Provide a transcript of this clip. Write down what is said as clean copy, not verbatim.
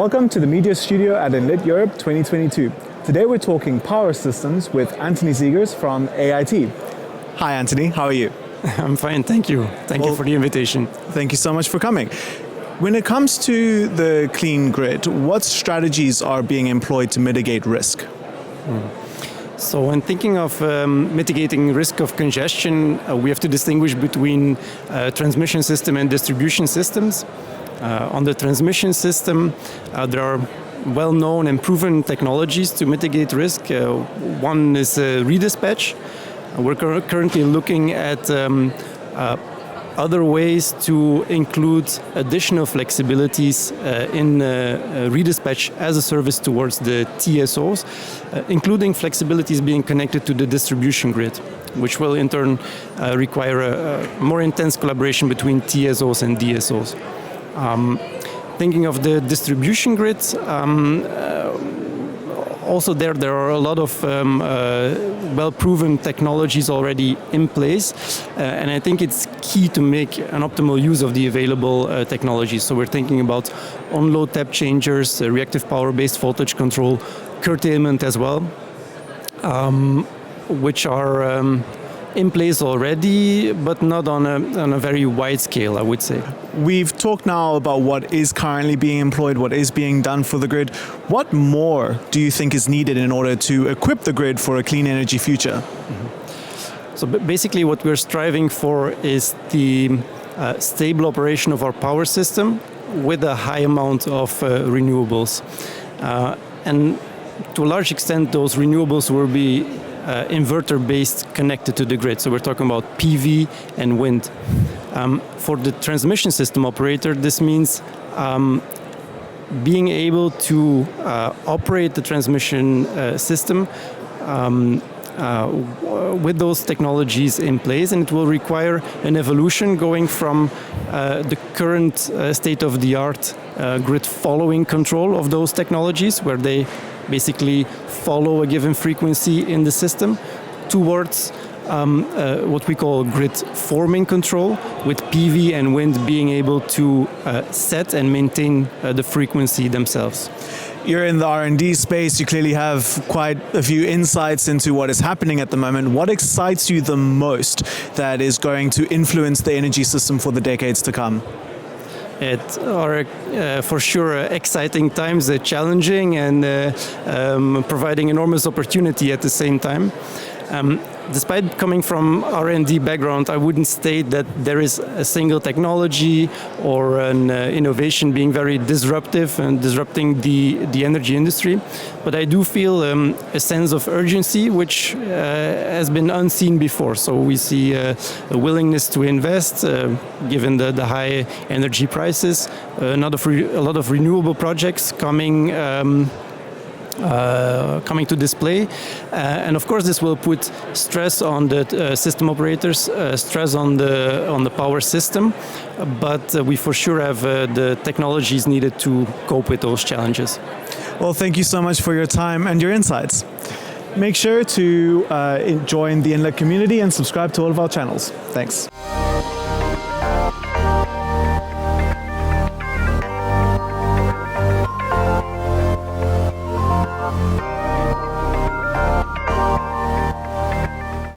Welcome to the media studio at Enlit Europe 2022. Today we're talking power systems with Antony Zegers from AIT. Hi Antony, how are you? I'm fine, thank you. Thank you for the invitation. Thank you so much for coming. When it comes to the clean grid, what strategies are being employed to mitigate risk? So when thinking of mitigating risk of congestion, we have to distinguish between transmission system and distribution systems. On the transmission system, there are well-known and proven technologies to mitigate risk. One is redispatch. We're currently looking at other ways to include additional flexibilities in redispatch as a service towards the TSOs, including flexibilities being connected to the distribution grid, which will in turn require a more intense collaboration between TSOs and DSOs. Thinking of the distribution grid, also there are a lot of well-proven technologies already in place, and I think it's key to make an optimal use of the available technologies. So we're thinking about on-load tap changers, reactive power-based voltage control, curtailment as well, which are in place already, but not on a very wide scale, I would say. We've talked now about what is currently being employed, what is being done for the grid. What more do you think is needed in order to equip the grid for a clean energy future? So basically what we're striving for is the stable operation of our power system with a high amount of renewables. And to a large extent, those renewables will be inverter-based connected to the grid. So we're talking about PV and wind. For the transmission system operator, this means being able to operate the transmission system with those technologies in place, and it will require an evolution going from the current state-of-the-art grid following control of those technologies, where they basically follow a given frequency in the system, towards what we call grid forming control, with PV and wind being able to set and maintain the frequency themselves. You're in the R&D space, you clearly have quite a few insights into what is happening at the moment. What excites you the most that is going to influence the energy system for the decades to come? It are for sure exciting times, challenging and providing enormous opportunity at the same time. Despite coming from R&D background, I wouldn't state that there is a single technology or an innovation being very disruptive and disrupting the energy industry. But I do feel a sense of urgency which has been unseen before. So we see a willingness to invest given the high energy prices, a lot of renewable projects coming to display, and of course this will put stress on the system operators, stress on the power system, but we for sure have the technologies needed to cope with those challenges. Well, thank you so much for your time and your insights. Make sure to join the Enlit community and subscribe to all of our channels. Thanks.